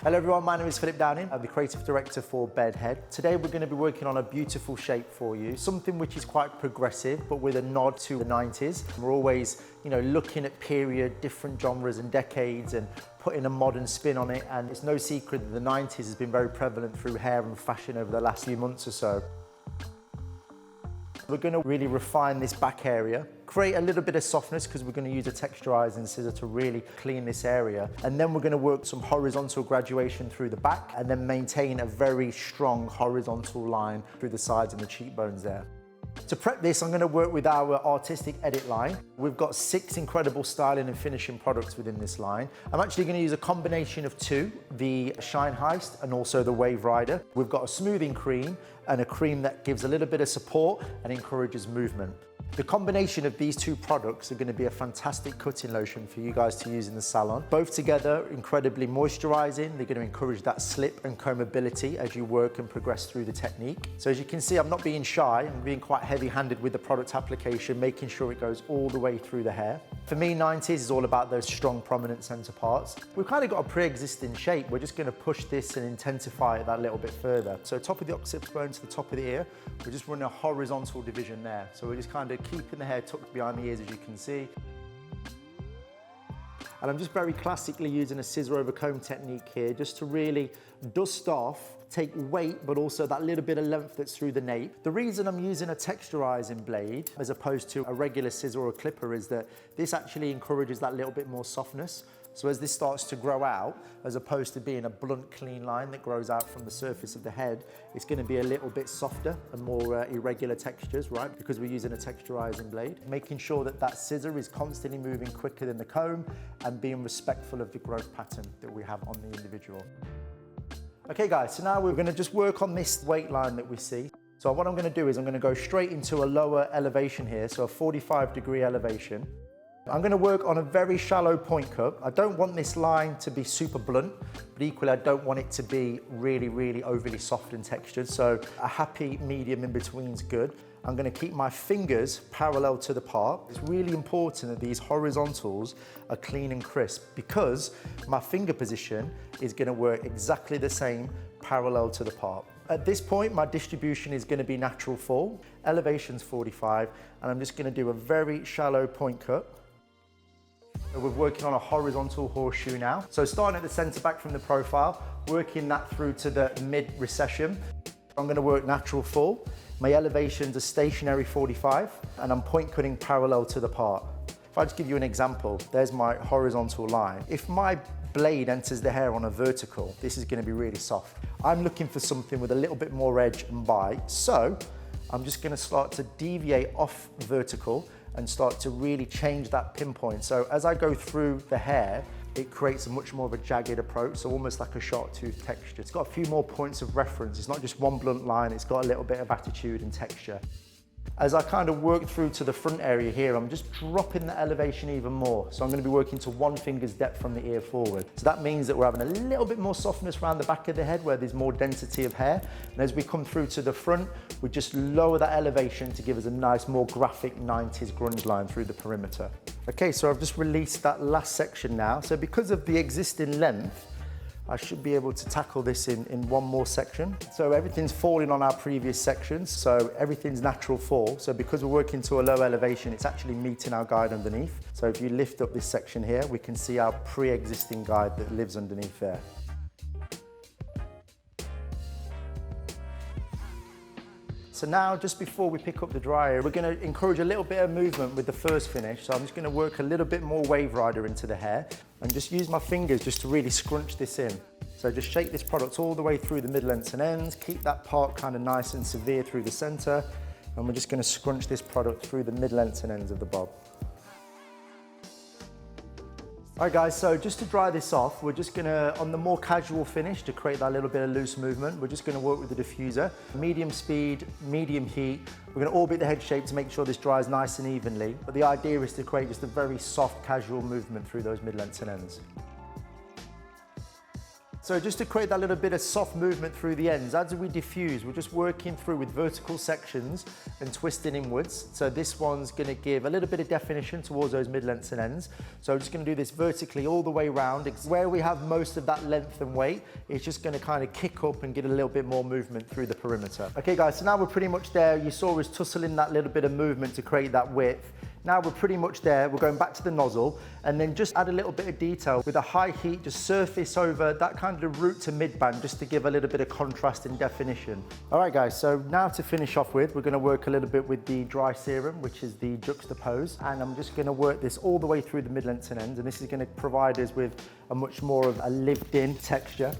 Hello everyone, my name is Philip Downing. I'm the creative director for Bedhead. Today we're going to be working on a beautiful shape for you, something which is quite progressive but with a nod to the 90s. We're always, looking at period, different genres and decades and putting a modern spin on it, and it's no secret that the 90s has been very prevalent through hair and fashion over the last few months or so. We're going to really refine this back area, create a little bit of softness because we're going to use a texturizing scissor to really clean this area. And then we're going to work some horizontal graduation through the back and then maintain a very strong horizontal line through the sides and the cheekbones there. To prep this, I'm going to work with our artistic edit line. We've got 6 incredible styling and finishing products within this line. I'm actually going to use a combination of 2, the Shine Heist and also the Wave Rider. We've got a smoothing cream and a cream that gives a little bit of support and encourages movement. The combination of these 2 products are going to be a fantastic cutting lotion for you guys to use in the salon. Both together, incredibly moisturizing. They're going to encourage that slip and combability as you work and progress through the technique. So as you can see, I'm not being shy. I'm being quite heavy-handed with the product application, making sure it goes all the way through the hair. For me, 90s is all about those strong, prominent center parts. We've kind of got a pre-existing shape. We're just going to push this and intensify it that little bit further. So top of the occiput bone to the top of the ear, we're just running a horizontal division there. So we're just kind of keeping the hair tucked behind the ears, as you can see. And I'm just very classically using a scissor over comb technique here just to really dust off, take weight, but also that little bit of length that's through the nape. The reason I'm using a texturizing blade as opposed to a regular scissor or a clipper is that this actually encourages that little bit more softness. So as this starts to grow out, as opposed to being a blunt, clean line that grows out from the surface of the head, it's going to be a little bit softer and more irregular textures, right? Because we're using a texturizing blade. Making sure that that scissor is constantly moving quicker than the comb and being respectful of the growth pattern that we have on the individual. Okay guys, so now we're going to just work on this weight line that we see. So what I'm going to do is I'm going to go straight into a lower elevation here, so a 45-degree elevation. I'm going to work on a very shallow point cut. I don't want this line to be super blunt, but equally I don't want it to be really overly soft and textured. So a happy medium in between is good. I'm going to keep my fingers parallel to the part. It's really important that these horizontals are clean and crisp because my finger position is going to work exactly the same parallel to the part. At this point, my distribution is going to be natural fall. Elevation's 45, and I'm just going to do a very shallow point cut. We're working on a horizontal horseshoe now. So starting at the center back from the profile, working that through to the mid recession. I'm going to work natural fall. My elevation's a stationary 45 and I'm point cutting parallel to the part. If I just give you an example, there's my horizontal line. If my blade enters the hair on a vertical, this is going to be really soft. I'm looking for something with a little bit more edge and bite, so I'm just going to start to deviate off vertical and start to really change that pinpoint. So as I go through the hair, it creates a much more of a jagged approach, so almost like a sharp tooth texture. It's got a few more points of reference. It's not just one blunt line, it's got a little bit of attitude and texture. As I kind of work through to the front area here, I'm just dropping the elevation even more. So I'm going to be working to 1 finger's depth from the ear forward. So that means that we're having a little bit more softness around the back of the head where there's more density of hair. And as we come through to the front, we just lower that elevation to give us a nice, more graphic 90s grunge line through the perimeter. Okay, so I've just released that last section now. So because of the existing length, I should be able to tackle this in one more section. So everything's falling on our previous sections, so everything's natural fall. So because we're working to a low elevation, it's actually meeting our guide underneath. So if you lift up this section here, we can see our pre-existing guide that lives underneath there. So now, just before we pick up the dryer, we're going to encourage a little bit of movement with the first finish. So I'm just going to work a little bit more Wave Rider into the hair and just use my fingers just to really scrunch this in. So just shake this product all the way through the mid-lengths and ends, keep that part kind of nice and severe through the center, and we're just going to scrunch this product through the mid-lengths and ends of the bob. All right guys, so just to dry this off, we're just gonna, on the more casual finish to create that little bit of loose movement, we're just gonna work with the diffuser. Medium speed, medium heat. We're gonna orbit the head shape to make sure this dries nice and evenly. But the idea is to create just a very soft, casual movement through those mid-lengths and ends. So just to create that little bit of soft movement through the ends, as we diffuse, we're just working through with vertical sections and twisting inwards. So this one's gonna give a little bit of definition towards those mid-lengths and ends. So I'm just gonna do this vertically all the way around. Where we have most of that length and weight, it's just gonna kind of kick up and get a little bit more movement through the perimeter. Okay guys, so now we're pretty much there. You saw us tussling that little bit of movement to create that width. Now we're pretty much there. We're going back to the nozzle and then just add a little bit of detail with a high heat, just surface over that kind of root to mid-band just to give a little bit of contrast and definition. All right guys, so now to finish off with, we're gonna work a little bit with the dry serum, which is the juxtapose. And I'm just gonna work this all the way through the mid-lengths and ends. And this is gonna provide us with a much more of a lived-in texture.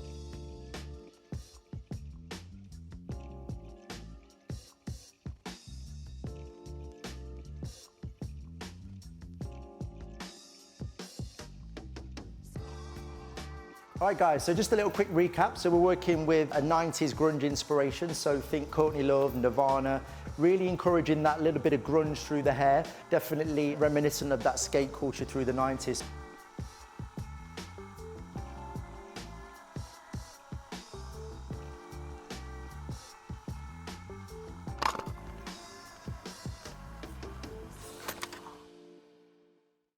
All right guys, so just a little quick recap. So we're working with a 90s grunge inspiration. So think Courtney Love, Nirvana, really encouraging that little bit of grunge through the hair. Definitely reminiscent of that skate culture through the 90s.